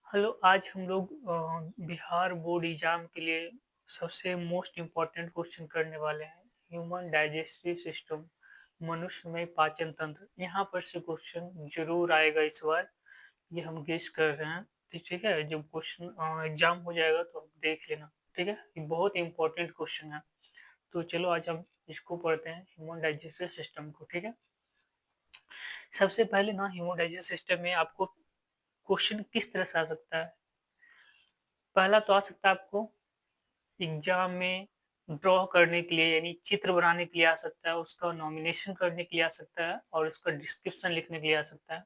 Hello, आज हम लोग बिहार बोर्ड एग्जाम के लिए सबसे मोस्ट इम्पोर्टेंट क्वेश्चन करने वाले हैं। ह्यूमन डाइजेस्टिव सिस्टम, मनुष्य में पाचन तंत्र। यहाँ पर से क्वेश्चन जरूर आएगा इस बार, ये हम गेस कर रहे हैं। तो ठीक है, जब क्वेश्चन एग्जाम हो जाएगा तो आप देख लेना। ठीक है, ये बहुत इंपॉर्टेंट क्वेश्चन है। तो चलो आज हम इसको पढ़ते हैं, ह्यूमन डाइजेस्टिव सिस्टम को। ठीक है, सबसे पहले ना ह्यूमन डाइजेस्टिव सिस्टम में आपको क्वेश्चन किस तरह से आ सकता है। पहला तो आ सकता है आपको एग्जाम में ड्रॉ करने के लिए, यानी चित्र बनाने के लिए आ सकता है, उसका नॉमिनेशन करने के लिए आ सकता है और उसका डिस्क्रिप्शन लिखने के लिए आ सकता है।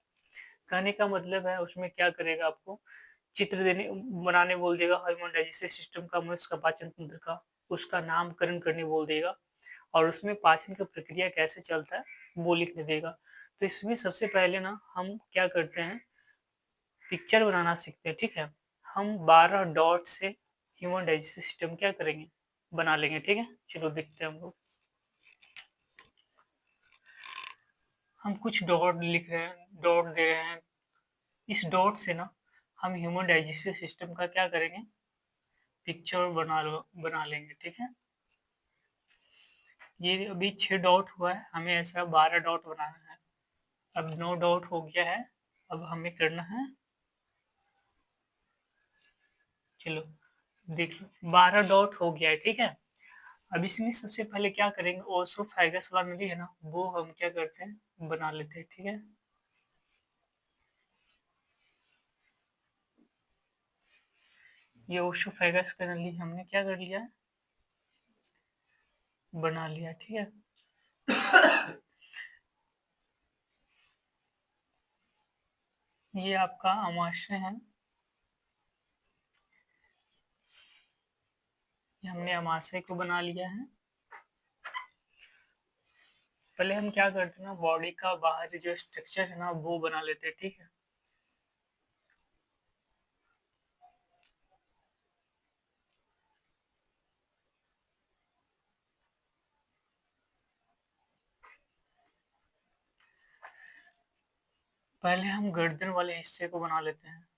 कहने का मतलब है उसमें क्या करेगा, आपको चित्र देने बनाने बोल देगा, ह्यूमन डाइजेस्टिव सिस्टम का, मनुष्य का पाचन तंत्र का, उसका नामकरण करने बोल देगा और उसमें पाचन का प्रक्रिया कैसे चलता है वो लिखने देगा। तो इसमें सबसे पहले ना हम क्या करते हैं, पिक्चर बनाना सीखते हैं। ठीक है, हम 12 डॉट से ह्यूमन डाइजेस्टिव सिस्टम क्या करेंगे, बना लेंगे। ठीक है, चलो देखते हैं हम लोग। हम कुछ डॉट लिख रहे हैं, डॉट दे रहे हैं। इस डॉट से ना हम ह्यूमन डाइजेस्टिव सिस्टम का क्या करेंगे, पिक्चर बना लेंगे। ठीक है, ये अभी 6 डॉट हुआ है, हमें ऐसा 12 डॉट बनाना है। अब 9 डॉट हो गया है, अब हमें करना है, चलो देख लो 12 डॉट हो गया है। ठीक है, अब इसमें सबसे पहले क्या करेंगे, ओसोफेगस वाला नली है ना, वो हम क्या करते हैं, बना लेते हैं। ठीक है, ये ओसोफेगस का नली हमने क्या कर लिया, बना लिया। ठीक है, ये आपका अमाशय है, ये हमने अमाशय को बना लिया है। पहले हम क्या करते हैं ना, बॉडी का बाहरी जो स्ट्रक्चर है ना वो बना लेते हैं। ठीक है, पहले हम गर्दन वाले हिस्से को बना लेते हैं।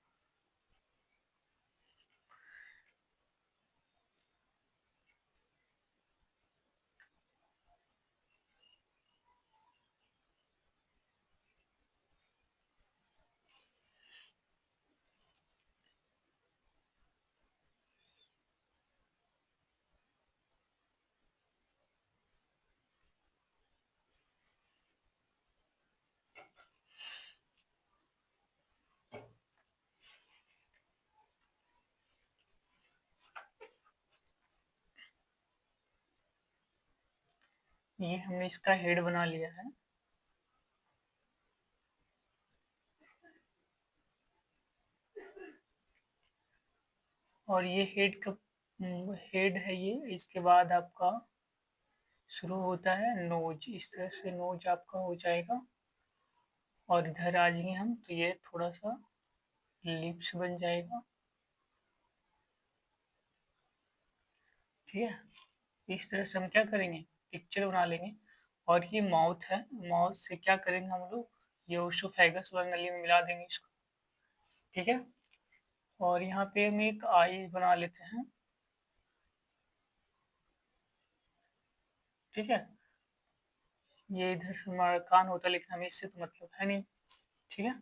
ये हमने इसका हेड बना लिया है। और ये हेड का हेड है ये, इसके बाद आपका शुरू होता है नोज। इस तरह से नोज आपका हो जाएगा और इधर आ जाएंगे हम तो ये थोड़ा सा लिप्स बन जाएगा। ठीक है, इस तरह से हम क्या करेंगे, पिक्चर बना लेंगे। और ये माउथ है, माउथ से क्या करेंगे हम लोग, ये ओसोफेगस वाली नली में मिला देंगे इसको। ठीक है, और यहाँ पे हम एक आई बना लेते हैं। ठीक है, ये इधर से हमारा कान होता है, लेकिन हमें इससे तो मतलब है नहीं। ठीक है,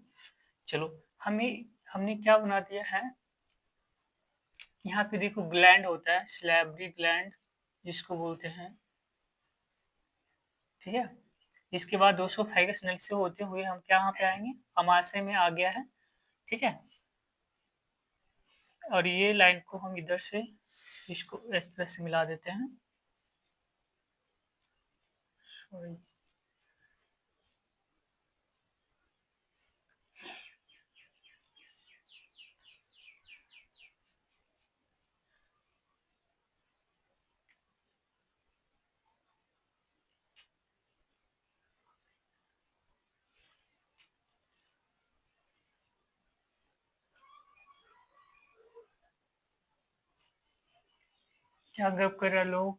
चलो हमें हमने क्या बना दिया है, यहाँ पे देखो ग्लैंड होता है, स्लैबरी ग्लैंड जिसको बोलते हैं। ठीक है, इसके बाद 200 फाइगस नल से होते हुए हम क्या यहाँ पे आएंगे, अमाशय में आ गया है। ठीक है, और ये लाइन को हम इधर से इसको इस तरह से मिला देते हैं। सॉरी, क्या गप कर रहे लोग।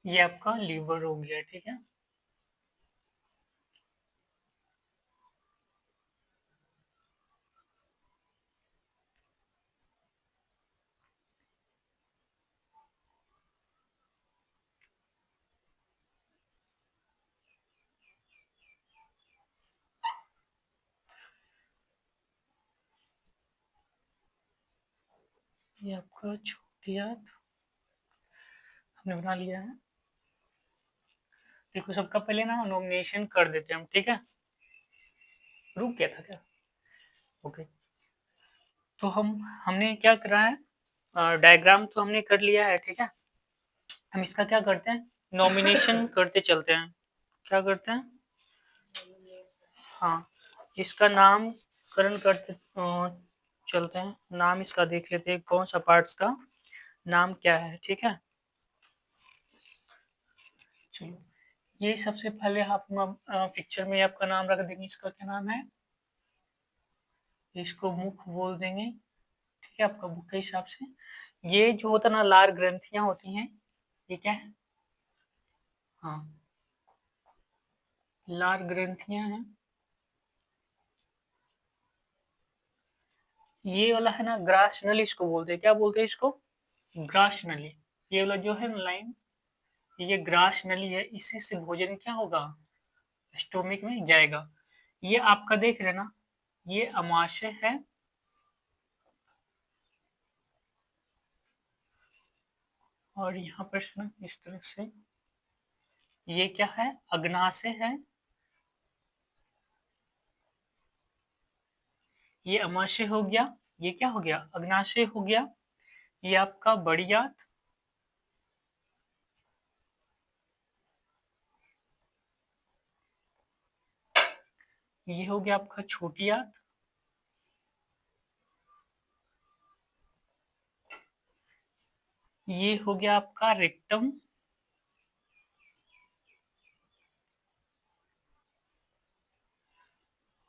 ये आपका लीवर हो गया, ठीक है। ये आपका छोटी आंत हमने बना लिया है। देखो सबका पहले ना नॉमिनेशन कर देते हैं हम, ठीक है। रुक गया था क्या? ओके। तो हमने क्या करा है, डायग्राम तो हमने कर लिया है, ठीक है। हम इसका क्या करते हैं, नॉमिनेशन करते चलते हैं। क्या करते हैं? हाँ, इसका नामकरण करते चलते हैं। नाम इसका देख लेते हैं, कौन सा पार्ट्स का नाम क्या है, ठीक है। चलो, ये सबसे पहले आप पिक्चर में आपका नाम रख देंगे। इसका क्या नाम है? इसको मुख बोल देंगे, ठीक है, आपका बुक के हिसाब से। ये जो होता ना, लार ग्रंथियां होती हैं, ये क्या है? हाँ, लार ग्रंथियां हैं। ये वाला है ना, ग्रास नली इसको बोलते हैं। क्या बोलते हैं इसको? ग्रास नली। ये वाला जो है ना लाइन, ये ग्रास नली है। इसी से भोजन क्या होगा, स्टोमिक में जाएगा। ये आपका देख रहे ना, ये अमाशय है, और यहाँ पर से ना इस तरह से ये क्या है, अग्नाशय है। ये अमाशय हो गया, ये क्या हो गया, अग्नाशय हो गया। ये आपका बड़ी आंत, ये हो गया आपका छोटी आंत, ये हो गया आपका रेक्टम,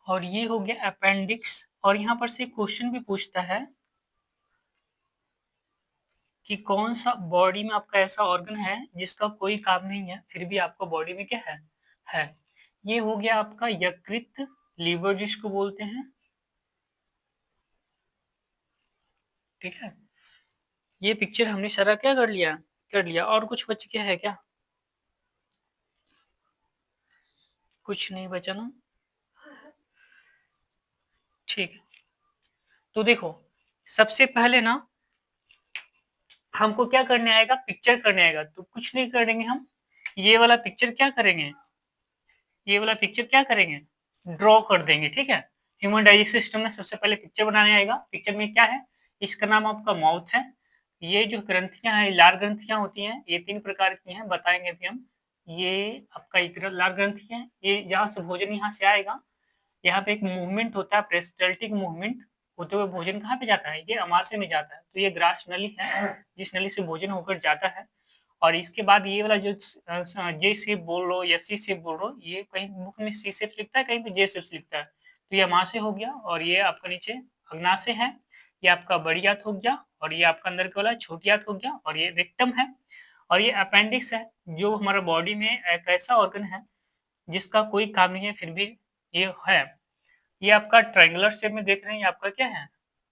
और ये हो गया अपेंडिक्स। और यहाँ पर से क्वेश्चन भी पूछता है कि कौन सा बॉडी में आपका ऐसा ऑर्गन है जिसका कोई काम नहीं है, फिर भी आपका बॉडी में क्या है। ये हो गया आपका यकृत, लीवर जिसको बोलते हैं, ठीक है। ये पिक्चर हमने सारा क्या कर लिया। और कुछ बच गया है क्या? कुछ नहीं बचा ना, ठीक है। तो देखो, सबसे पहले ना हमको क्या करने आएगा, पिक्चर करने आएगा। तो कुछ नहीं करेंगे हम, ये वाला पिक्चर क्या करेंगे, ये वाला पिक्चर क्या करेंगे, ड्रॉ कर देंगे, ठीक है। ह्यूमन डाइजेस्टिव सिस्टम में सबसे पहले पिक्चर बनाने आएगा। पिक्चर में क्या है, इसका नाम आपका माउथ है। ये जो ग्रंथियां हैं, लार ग्रंथियां होती हैं, ये 3 प्रकार की हैं, बताएंगे अभी हम। ये आपका एक लार ग्रंथि है, ये जहाँ से भोजन यहाँ से आएगा, यहाँ पे एक मूवमेंट होता है, पेरिस्टाल्टिक मूवमेंट होते हुए भोजन कहाँ पे जाता है, ये अमाशय में जाता है। तो ये ग्रास नली है, जिस नली से भोजन होकर जाता है। और इसके बाद ये वाला जो जे शेप बोल लो या सी शेप बोल लो, ये कहीं बुक में सी शेप लिखता है, कहीं पे जे शेप लिखता है। तो ये अमाशय हो गया, और ये आपका नीचे अग्नाशय है। ये आपका बड़ी आंत हो गया, और ये आपका अंदर के वाला छोटी आंत हो गया, और ये रेक्टम है। और ये अपेंडिक्स है, जो हमारा बॉडी में एक ऐसा ऑर्गन है जिसका कोई काम नहीं है, फिर भी ये है। ये आपका ट्रायंगुलर शेप में देख रहे हैं, ये आपका क्या है,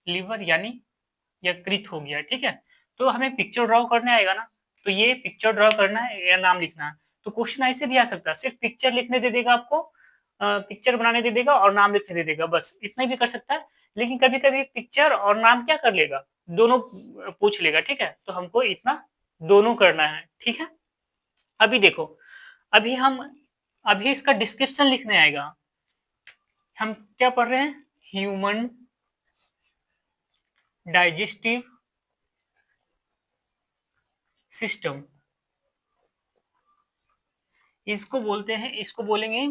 लीवर यानी यकृत हो गया, ठीक है। तो हमें पिक्चर ड्रॉ करने आएगा ना, तो ये पिक्चर ड्रॉ करना है या नाम लिखना है। तो क्वेश्चन ऐसे भी आ सकता है, सिर्फ पिक्चर लिखने दे देगा आपको, पिक्चर बनाने दे देगा और नाम लिखने दे देगा, बस इतना भी कर सकता है। लेकिन कभी कभी पिक्चर और नाम क्या कर लेगा, दोनों पूछ लेगा, ठीक है। तो हमको इतना दोनों करना है, ठीक है। अभी देखो, अभी हम अभी इसका डिस्क्रिप्शन लिखने आएगा। हम क्या पढ़ रहे हैं, ह्यूमन डाइजेस्टिव सिस्टम, इसको बोलते हैं, इसको बोलेंगे,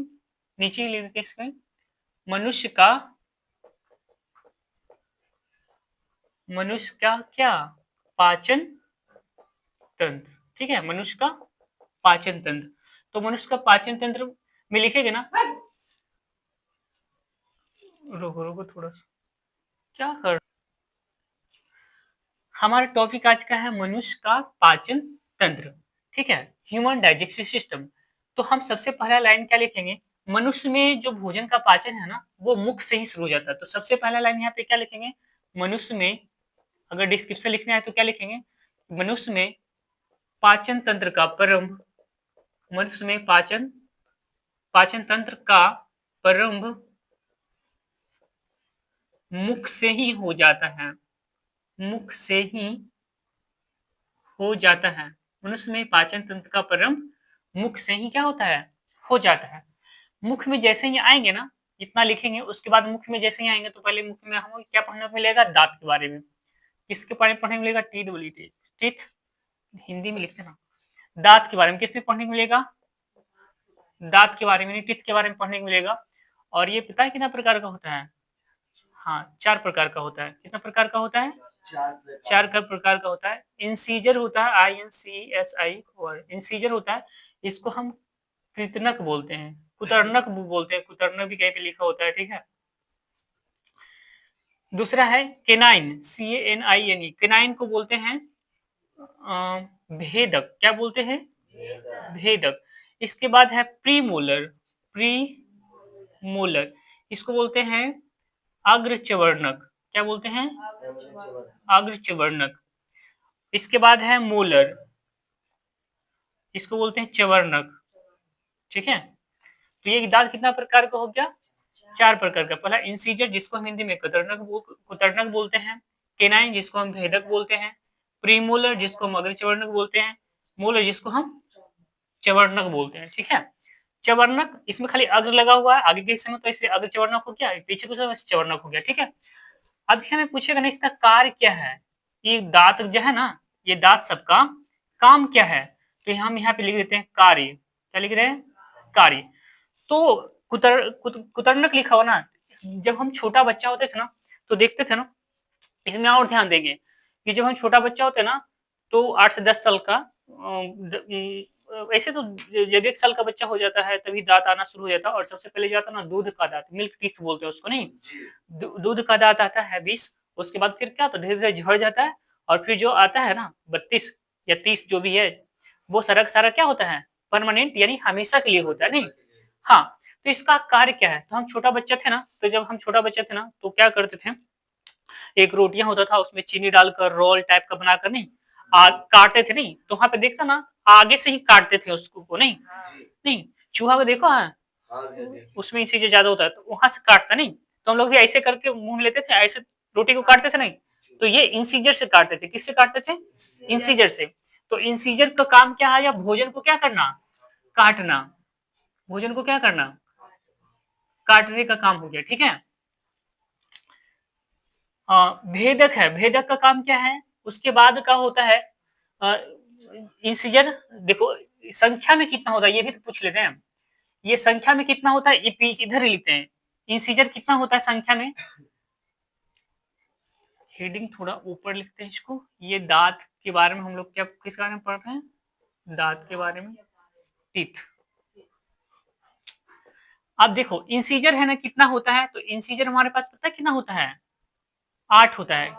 नीचे ही लिख इसमें, मनुष्य का क्या, पाचन तंत्र, ठीक है। मनुष्य का पाचन तंत्र, तो मनुष्य का पाचन तंत्र में लिखेंगे ना, रोको रोको थोड़ा सा, क्या कर, हमारा टॉपिक आज का है मनुष्य का पाचन तंत्र, ठीक है। Human digestive system. तो हम सबसे पहला लाइन क्या लिखेंगे, मनुष्य में जो भोजन का पाचन है ना वो मुख से ही शुरू हो जाता है। तो सबसे पहला लाइन यहाँ पे क्या लिखेंगे, मनुष्य में, अगर डिस्क्रिप्शन लिखना है तो क्या लिखेंगे, मनुष्य में पाचन तंत्र का प्रारंभ, मनुष्य में पाचन तंत्र का प्रारंभ मुख से ही हो जाता है, मुख से ही हो जाता है। मनुष्य में पाचन तंत्र का प्रारंभ मुख से ही क्या होता है, हो जाता है। मुख में जैसे ही आएंगे ना, इतना लिखेंगे, उसके बाद मुख में जैसे ही आएंगे तो पहले मुख में हमें क्या पढ़ने को मिलेगा, दांत के बारे में। किसके बारे में पढ़ने को मिलेगा, टीथ, हिंदी में लिखते ना, दांत के बारे में किसमें पढ़ने को मिलेगा, दांत के बारे में, टीथ के बारे में पढ़ने को मिलेगा। और ये पता है कितना प्रकार का होता है, हाँ 4 प्रकार का होता है। कितना प्रकार का होता है, 4 प्रकार का होता है। इंसीजर होता है, INCSI, और इंसीजर होता है, इसको हम कृतनक बोलते हैं, कुतर्णक बोलते हैं, कुतर्णक भी कहीं पे लिखा होता है, ठीक है। दूसरा है केनाइन, CANINE, केनाइन को बोलते हैं भेदक, क्या बोलते हैं, भेदक। इसके बाद है प्रीमोलर, प्रीमोलर, इसको बोलते हैं अग्रचवर्णक, क्या बोलते हैं, अग्रचवर्णक। इसके बाद है मोलर, इसको बोलते हैं चवर्णक, ठीक है। तो ये दांत कितना प्रकार का हो गया, 4 प्रकार का। पहला इंसीजर, जिसको हम हिंदी में कुतर्णक बोलते हैं, केनाइन जिसको हम भेदक बोलते हैं, प्रीमोलर जिसको हम अग्रचवर्णक बोलते हैं, मोलर जिसको हम चवर्णक बोलते हैं, ठीक है। चवर्णक, इसमें खाली अग्र लगा हुआ है आगे के हिस्से में, तो इसलिए अग्रचवर्णक हो गया, पीछे के चवर्णक हो गया, ठीक है। अभी हमें पूछेगा ना इसका कार्य क्या है, ये दांत जो है ना, ये दांत सबका काम क्या है, तो हम यहाँ पे लिख देते हैं कार्य, क्या लिख रहे हैं, कार्य। तो कुतर्णक लिखा हो ना, जब हम छोटा बच्चा होते थे ना तो देखते थे ना, इसमें और ध्यान देंगे कि जब हम छोटा बच्चा होते ना तो 8 से 10 साल का, ऐसे तो जब 1 साल का बच्चा हो जाता है तभी दांत आना शुरू हो जाता है, और सबसे पहले जाता है ना दूध का दांत, मिल्क टीथ बोलते हैं उसको, नहीं, दूध का दांत आता है 20, उसके बाद फिर क्या, तो धीरे धीरे झड़ जाता है, और फिर जो आता है ना 32 या 30 जो भी है, वो सारा क्या होता है, परमानेंट, यानी हमेशा के लिए होता है, नहीं। हाँ, तो इसका कार्य क्या है, तो हम छोटा बच्चा थे ना, तो जब हम छोटा बच्चा थे ना तो क्या करते थे, एक रोटियां होता था उसमें चीनी डालकर रोल टाइप का बनाकर, नहीं, काटते थे, नहीं, तो वहां पे देखता ना आगे से ही काटते थे उसको को, नहीं, नहीं, चूहा को देखो है, उसमें चीजें ज्यादा होता है तो वहां से काटता, नहीं, तो हम लोग भी ऐसे करके मुंह लेते थे, ऐसे रोटी को काटते थे, नहीं, तो ये इंसीजर से काटते थे, किससे काटते थे, इंसीजर से। तो इंसीजर का काम क्या है, या भोजन को क्या करना, काटना, भोजन को क्या करना, काटने का काम हो गया, ठीक है। भेदक है, भेदक का काम क्या है, उसके बाद का होता है इंसीजर। देखो संख्या में कितना होता है ये भी तो पूछ लेते हैं, ये संख्या में कितना होता है, ये इधर ही लिखते हैं, इंसीजर कितना होता है संख्या में, हेडिंग थोड़ा ऊपर लिखते हैं इसको। ये दांत के बारे में हम लोग क्या किस बारे में पढ़ रहे हैं, दांत के बारे में, टीथ। अब देखो इंसीजर है ना कितना होता है, तो इंसीजर हमारे पास पता है कितना होता है, 8 होता है।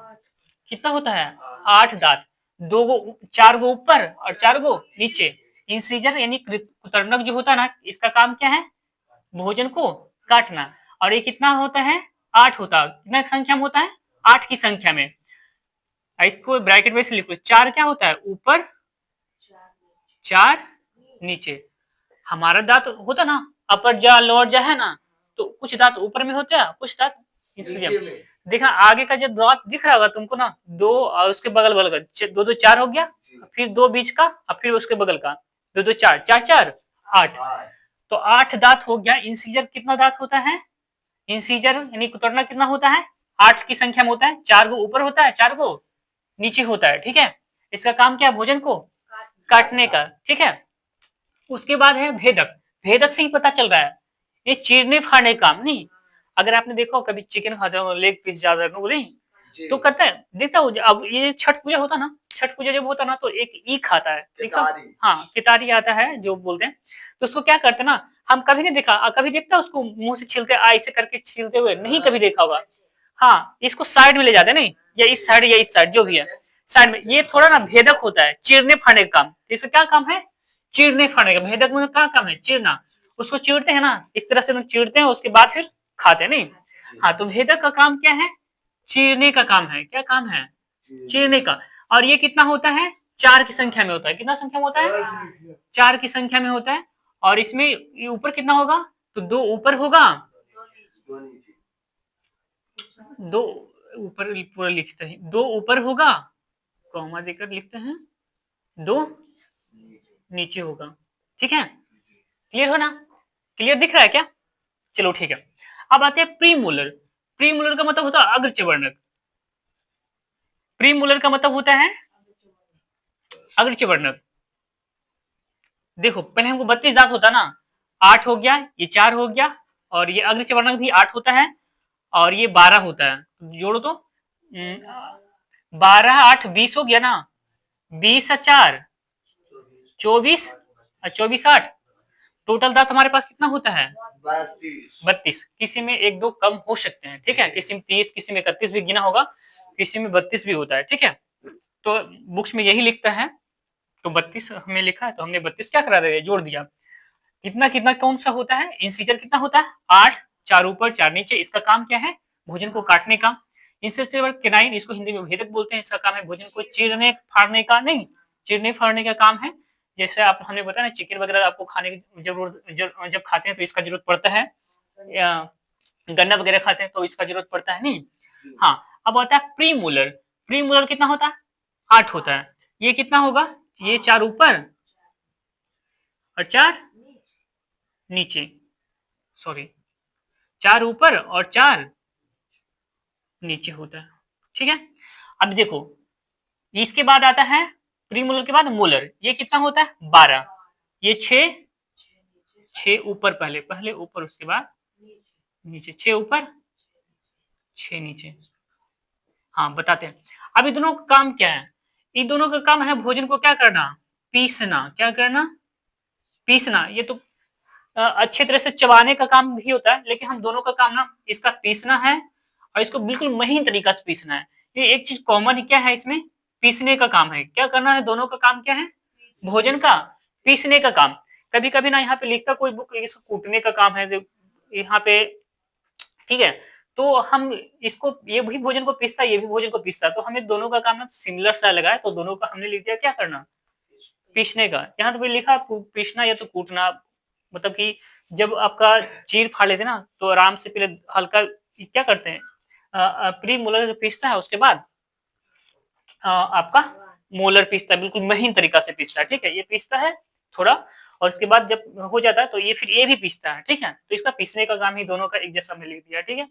कितना होता है, 8 दांत, 2 गो 4 गो ऊपर और 4 गो नीचे। इंसीजर यानी कुतर्णक जो होता है ना, इसका काम क्या है, भोजन को काटना। और ये कितना होता है, 8 होता है, कितना संख्या में होता है, 8 की संख्या में। इसको ब्रैकेट में से लिखो, 4 क्या होता है ऊपर, 4 नीचे। हमारा दांत होता ना अपर जा लोअर जा है ना, तो कुछ दांत ऊपर में होते हैं, कुछ दांत नीचे। देखा आगे का जो दांत दिख रहा होगा तुमको ना, 2 और उसके बगल बगल का 2 2 4 हो गया, फिर 2 बीच का और फिर उसके बगल का 2 2 4 4 4 8, तो 8 दांत हो गया। इंसीजर कितना दांत होता है, इंसीजर यानी कुतरना कितना होता है, 8 की संख्या में होता है, 4 गो ऊपर होता है, 4 गो नीचे होता है, ठीक है। इसका काम क्या है, भोजन को काटने का, ठीक है। उसके बाद है भेदक, भेदक से ही पता चल रहा है ये चीरने फाड़ने काम नहीं। अगर आपने देखो कभी चिकन खाते हो, लेग पीस ज्यादा नहीं तो करता है, देखता हूँ। अब ये छठ पूजा होता ना, छठ पूजा जब होता ना तो एक ईख खाता है, देखा, हाँ कितारी आता है जो बोलते हैं, तो उसको क्या करते ना, हम कभी नहीं देखा, कभी देखता उसको मुंह से छीलते, ऐसे करके छीलते हुए नहीं कभी देखा होगा। हाँ, इसको साइड में ले जाते नहीं, या इस साइड या इस साइड जो भी है साइड में, ये थोड़ा ना भेदक होता है, चीरने फाड़ने का काम। इसका क्या काम है, चीरने फाड़ने का। भेदक में क्या काम है? चीरना। उसको चीरते हैं ना, इस तरह से हम चीरते हैं, उसके बाद फिर खाते हैं, नहीं? हाँ, तो भेदक का काम क्या है? चीरने का काम है। क्या काम है? चीरने का। और ये कितना होता है? 4 की संख्या में होता है। कितना संख्या में होता है? 4 की संख्या में होता है। और इसमें ये ऊपर कितना होगा? तो 2 ऊपर होगा, 2 ऊपर पूरा लिखते हैं, 2 ऊपर होगा, कॉमा देकर लिखते हैं, 2 नीचे होगा। ठीक है, क्लियर हो ना? क्लियर दिख रहा है क्या? चलो ठीक है। अब आते हैं प्रीमोलर। प्रीमोलर का मतलब होता है अग्रचवर्णक। प्रीमोलर का मतलब होता है अग्रचवर्णक। देखो पहले हमको 32 दांत होता ना, 8 हो गया, ये 4 हो गया, और ये अग्रचवर्णक भी 8 होता है, और ये 12 होता है। जोड़ो तो 12 8 20 हो गया ना, 20 और 4 24, और 24 8, टोटल दांत हमारे पास कितना होता है? 32। किसी में 1 2 कम हो सकते हैं, ठीक है, किसी में 30, किसी में 31 भी गिना होगा, किसी में 32 भी होता है, ठीक है। तो बुक्स में यही लिखता है, तो 32 हमें लिखा है, तो हमने 32 क्या करा दिया? जोड़ दिया। कितना कितना कौन सा होता है? इंसीजर कितना होता है? 8, 4 ऊपर 4 नीचे। इसका काम क्या है? भोजन को काटने का। इंसेस्टिव केनाइन, इसको हिंदी में भेदक बोलते हैं, इसका काम है भोजन को चीरने फाड़ने का, नहीं, चीरने फाड़ने का काम है। जैसे आप हमने बताया ना, चिकन वगैरह आपको खाने की जरूरत, जब खाते हैं तो इसका जरूरत पड़ता है, या गन्ना वगैरह खाते हैं तो इसका जरूरत पड़ता है, नहीं? हाँ, अब आता है प्रीमोलर। प्रीमोलर कितना होता है? 8 होता है। ये कितना होगा? ये 4 ऊपर और 4 नीचे, सॉरी, 4 ऊपर और 4 नीचे होता है, ठीक है। अब देखो, इसके बाद आता है प्रीमोलर के बाद मोलर। ये कितना होता है? 12। ये 6 ऊपर, पहले पहले ऊपर, उसके बाद नीचे, 6 ऊपर 6 नीचे। हाँ, बताते हैं। अब इन दोनों का काम क्या है? इन दोनों का काम है भोजन को क्या करना? पीसना। क्या करना? पीसना। ये तो अच्छे तरह से चबाने का काम भी होता है, लेकिन हम दोनों का काम ना इसका पीसना है, और इसको बिल्कुल महीन तरीका से पीसना है। ये एक चीज कॉमन क्या है इसमें? पीसने का काम है। क्या करना है? दोनों का काम क्या है? भोजन का पीसने का काम। कभी कभी ना यहाँ पे लिखता कोई बुक, इसको कूटने का काम है यहाँ पे, ठीक है। तो हम इसको, ये भी भोजन को पीसता है, ये भी भोजन को पीसता है, तो हमें दोनों का काम ना सिमिलर सा लगा है, तो दोनों का हमने लिख दिया क्या करना? पीसने का। यहाँ तो लिखा पीसना या तो कूटना, मतलब कि जब आपका चीर फाड़ लेते ना, तो आराम से पहले हल्का क्या करते हैं, प्री मोलर पीसता है, उसके बाद आपका मोलर पीसता है, बिल्कुल महीन तरीका से पीसता है, ठीक है। ये पीसता है थोड़ा, और उसके बाद जब हो जाता है तो ये फिर ये भी पीसता है, ठीक है। तो इसका पीसने का काम ही दोनों का एक जैसा हमने लिख दिया, ठीक है।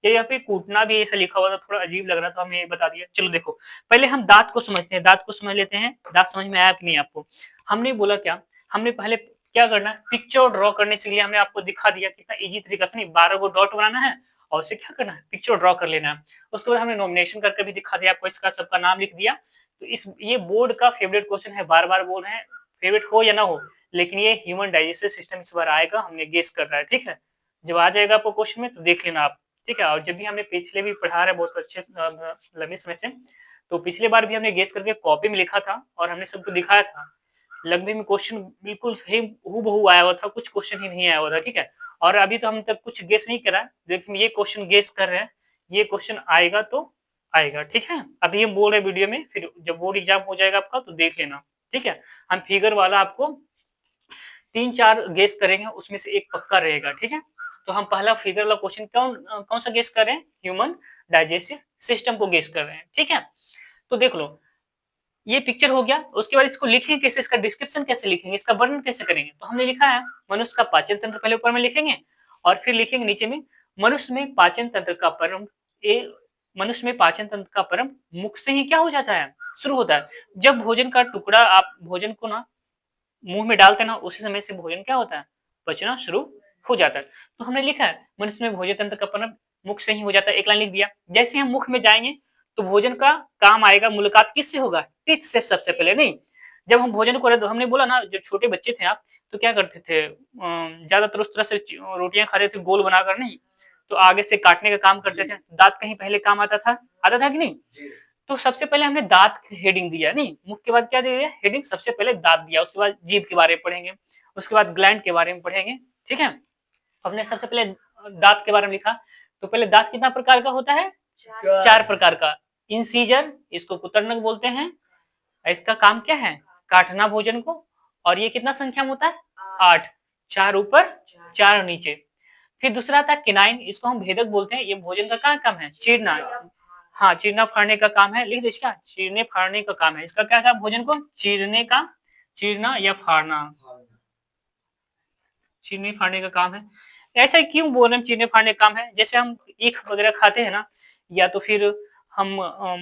ये यहाँ पे कूटना भी ऐसा लिखा हुआ था, थोड़ा अजीब लग रहा था, हमने ये बता दिया। चलो देखो, पहले हम दांत को समझते हैं, दांत को समझ लेते हैं। दांत समझ में आया कि नहीं आपको? हमने बोला क्या, हमने पहले क्या करना है, पिक्चर ड्रॉ करने से लिए हमने आपको दिखा दिया कितना इजी तरीका से, नहीं 12 को डॉट बनाना है, और उसे क्या करना है, पिक्चर ड्रॉ कर लेना है। उसके बाद हमने नॉमिनेशन करके भी दिखा दिया आपको, इसका सबका नाम लिख दिया। तो इस ये बोर्ड का फेवरेट क्वेश्चन है, बार बार बोल रहे हैं, फेवरेट हो या ना हो, लेकिन ये ह्यूमन डाइजेस्टिव सिस्टम इस बार आएगा, हमने गेस कर रहा है, ठीक है। जब आ जाएगा आपको क्वेश्चन में तो देख लेना आप, ठीक है। और जब भी हमने पिछले भी पढ़ा रहे बहुत अच्छे लंबे समय से, तो पिछले बार भी हमने गेस करके कॉपी में लिखा था, और हमने सबको दिखाया था, लगभग में क्वेश्चन बिल्कुल सही हूबहू आया हुआ था, कुछ क्वेश्चन ही नहीं आया हुआ था, ठीक है। और अभी तो हम तक कुछ गेस नहीं करा, लेकिन ये क्वेश्चन गेस कर रहे हैं, ये क्वेश्चन आएगा तो आएगा, ठीक है। अभी हम बोल रहे वीडियो में, फिर जब बोर्ड एग्जाम हो जाएगा आपका तो देख लेना, ठीक है। हम फिगर वाला आपको 3 4 गेस करेंगे, उसमें से एक पक्का रहेगा, ठीक है। तो हम पहला फिगर वाला क्वेश्चन कौन सा गेस कर रहे हैं? ह्यूमन डाइजेस्टिव सिस्टम को गेस कर रहे हैं, ठीक है। तो देख लो, ये पिक्चर हो गया, उसके बाद इसको लिखेंगे कैसे, इसका डिस्क्रिप्शन कैसे लिखेंगे, इसका वर्णन कैसे करेंगे? तो हमने लिखा है मनुष्य का पाचन तंत्र, पहले ऊपर में लिखेंगे, और फिर लिखेंगे नीचे में, मनुष्य में पाचन तंत्र का प्रारंभ, मनुष्य में पाचन तंत्र का प्रारंभ मुख से ही क्या हो जाता है, शुरू होता है। जब भोजन का टुकड़ा आप भोजन को ना मुंह में डालते हैं ना, उसी समय से भोजन क्या होता है, पचना शुरू हो जाता है। तो हमने लिखा है मनुष्य में भोजन तंत्र का प्रारंभ मुख से ही हो जाता है, एक लाइन लिख दिया। जैसे हम मुख में जाएंगे तो भोजन का काम आएगा, मुलाकात किससे होगा, टीथ से सबसे पहले, नहीं? जब हम भोजन को, तो हमने बोला ना, जब छोटे बच्चे थे आप, तो क्या करते थे, ज्यादातर उस तरह से रोटियां खाते थे गोल बनाकर, नहीं तो आगे से काटने का काम करते थे, दांत कहीं पहले काम आता था कि नहीं? तो सबसे पहले हमने दांत हेडिंग दिया, नहीं मुख के बाद क्या दिया हेडिंग, सबसे पहले दांत दिया, उसके बाद जीभ के बारे में पढ़ेंगे, उसके बाद ग्लैंड के बारे में पढ़ेंगे, ठीक है। हमने सबसे पहले दांत के बारे में लिखा, तो पहले दांत कितना प्रकार का होता है, 4 प्रकार का। इंसीजर, इसको कुतर्णक बोलते हैं, इसका काम क्या है, काटना भोजन को, और ये कितना संख्या में होता है, 8, 4 ऊपर 4 नीचे। फिर दूसरा था किनाइन, इसको हम भेदक बोलते हैं, ये भोजन का क्या काम है, चीरना, हाँ चीरना फाड़ने का काम है, लिख दो इसका, चीरने फाड़ने का काम है, इसका क्या था, भोजन को चीरने का, चीरना या फाड़ना, चीरने फाड़ने का काम है। ऐसा क्यों बोल रहे हैं चीरने फाड़ने का काम है, जैसे हम ईख वगैरह खाते हैं ना, या तो फिर हम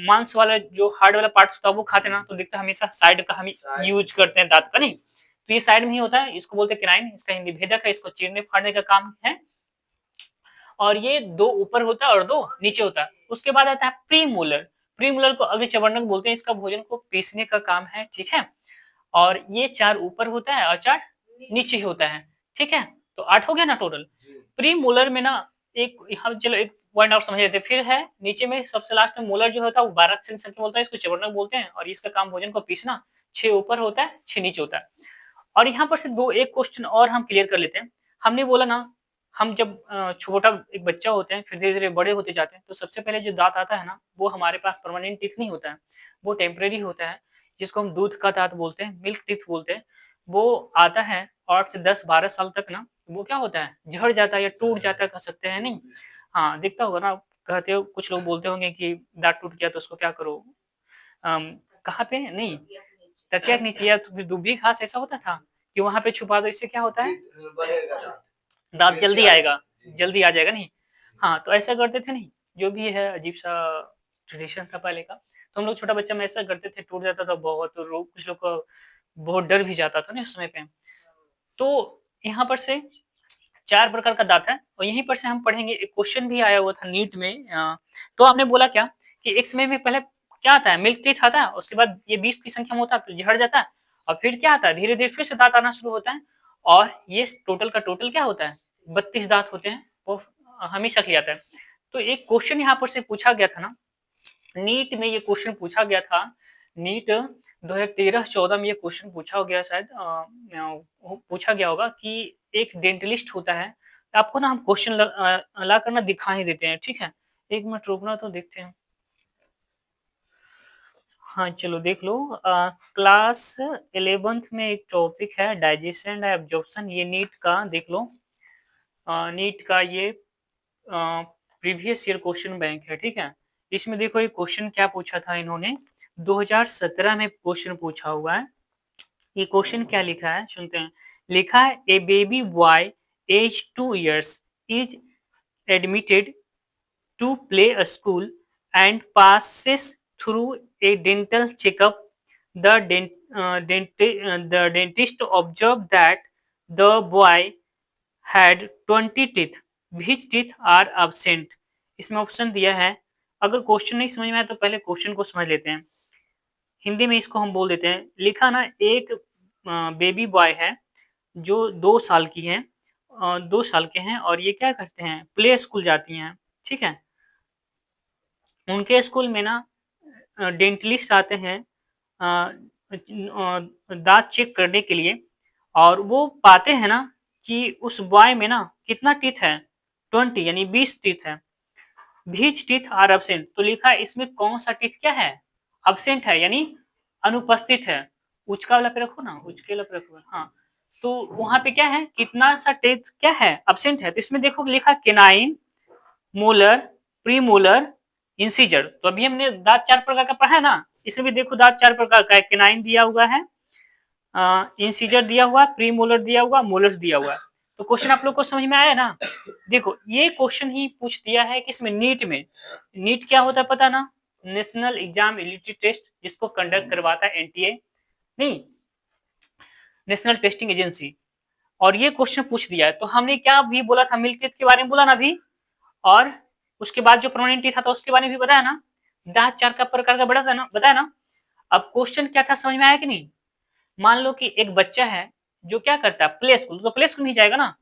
मांस वाला जो हार्ड वाला पार्ट होता है वो खाते हैं ना, तो दिखता है हमेशा साइड का हम यूज करते हैं दांत का, नहीं तो ये साइड में ही होता है, इसको बोलते हैं किनाइन, इसका हिंदी भेदक है, इसको चीरने फाड़ने का काम है। और ये 2 ऊपर होता है और 2 नीचे होता है। उसके बाद आता है प्रीमोलर, प्रीमोलर को अग्रचवर्णक बोलते हैं, इसका भोजन को पीसने का काम है, ठीक है। और ये 4 ऊपर होता है और 4 नीचे होता है, ठीक है। तो 8 हो गया ना टोटल। प्रीमोलर में ना एक यहाँ चलो एक पॉइंट और समझ लेते हैं, फिर है नीचे में सबसे लास्ट में मोलर जो होता है वो 12 अक्षर संख्या बोलता है, इसको चवर्णक बोलते हैं, और इसका काम भोजन को पीसना, 6 ऊपर होता है 6 नीचे होता है। और यहाँ पर से एक क्वेश्चन और हम क्लियर कर लेते हैं। हमने बोला ना, हम जब छोटा एक बच्चा होते हैं, फिर धीरे-धीरे बड़े होते जाते हैं, तो सबसे पहले जो दाँत आता है ना, वो हमारे पास परमानेंट टीथ नहीं होता है, वो टेम्परेरी होता है, जिसको हम दूध का दाँत बोलते हैं, मिल्क टीथ बोलते हैं। वो आता है 8 से 10-12 साल तक ना, वो क्या होता है, झड़ जाता है या टूट जाता है कह सकते हैं, नहीं? हाँ, दिखता होगा ना, कहते हो कुछ लोग बोलते होंगे कि दाँत टूट गया तो उसको क्या करो? कहाँ पे? नहीं, तकिया के नीचे या तो फिर दुबी घास, ऐसा होता था कि वहाँ पे छुपा दो, इससे क्या होता है, दांत जल्दी आएगा, जल्दी आ जाएगा, नहीं? हाँ, तो ऐसा करते थे, नहीं? जो भी है अजीब-सा ट्रेडिशन था पहले का, तो हम लोग छोटा बच्चा में ऐसा करते थे, टूट जाता था बहुत, रो कुछ लोग को बहुत डर भी जाता था ना उस समय पे। तो यहाँ पर से 4 प्रकार का दाँत है, और यहीं पर से हम पढ़ेंगे, एक क्वेश्चन भी आया हुआ था नीट में, तो आपने बोला क्या कि एक समय में पहले क्या आता है, मिल्क टीथ आता है, उसके बाद ये 20 की संख्या में होता है, फिर झड़ जाता है, और फिर क्या आता है, धीरे-धीरे फिर से दाँत आना शुरू होता है, और ये टोटल का टोटल क्या होता है, 32 दाँत होते हैं, वो हमेशा किया जाता है। तो एक क्वेश्चन यहाँ पर से पूछा गया था ना, नीट में ये क्वेश्चन पूछा गया था, नीट 2013-14 में ये क्वेश्चन पूछा गया शायद, पूछा गया होगा कि एक डेंटलिस्ट होता है, आपको ना हम क्वेश्चन ला कर ना दिखा ही देते हैं, ठीक है? 1 मिनट रुकना तो देखते हैं। हाँ, चलो देख लो, क्लास 11th में एक टॉपिक है डाइजेशन एंड एब्जॉर्प्शन, ये नीट का देख लो, नीट का ये प्रीवियस ईयर क्वेश्चन बैंक है, ठीक है? इसमें देखो ये क्वेश्चन क्या पूछा था इन्होंने, 2017 में क्वेश्चन पूछा हुआ है। ये क्वेश्चन क्या लिखा है सुनते हैं। लिखा है a baby boy age 2 years is admitted to play a school and passes through a dental checkup. The dentist observed that the boy had 20 teeth. Which teeth are absent? इसमें ऑप्शन दिया है। अगर क्वेश्चन नहीं समझ में आया तो पहले क्वेश्चन को समझ लेते हैं। हिंदी में इसको हम बोल देते हैं। लिखा ना, एक बेबी बॉय है जो 2 साल की है, 2 साल के हैं, और ये क्या करते हैं, प्ले स्कूल जाती हैं, ठीक है। उनके स्कूल में ना डेंटलिस्ट आते हैं दांत चेक करने के लिए, और वो पाते हैं ना कि उस बॉय में ना कितना टीथ है, 20 यानी 20 टीथ है। व्हिच टीथ आर एब्सेंट, तो लिखा है इसमें कौन सा टीथ क्या है, एब्सेंट है यानी अनुपस्थित है। उचका वाला पे रखो ना, उचके वाला पे रखो, हाँ। तो वहां पे क्या है, कितना सा टीथ क्या है, एब्सेंट है। तो इसमें देखो लिखा केनाइन, मोलर, प्रीमोलर, इंसीजर। तो अभी हमने दांत 4 प्रकार का पढ़ा है ना, इसमें भी देखो दांत 4 प्रकार का है, केनाइन दिया हुआ है, इंसीजर दिया हुआ, प्रीमोलर दिया हुआ, मोलर्स दिया हुआ है। तो क्वेश्चन आप लोग को समझ में आया ना। देखो ये क्वेश्चन ही पूछ दिया है कि इसमें नीट में, नीट क्या होता है पता ना, नेशनल एग्जाम एलिजिबिलिटी टेस्ट, जिसको कंडक्ट करवाता है एनटीए, नहीं नेशनल टेस्टिंग एजेंसी। और ये क्वेश्चन पूछ दिया है, तो हमने क्या भी बोला था, मिल्क टीथ के बारे में बोला ना अभी, और उसके बाद जो परमानेंट टीथ था उसके बारे में भी बताया ना, दांत 4 का प्रकार का बताया ना। अब क्वेश्चन क्या था समझ में आया कि नहीं। मान लो कि एक बच्चा है जो क्या करता है, प्ले स्कूल, तो प्ले स्कूल में ही जाएगा ना,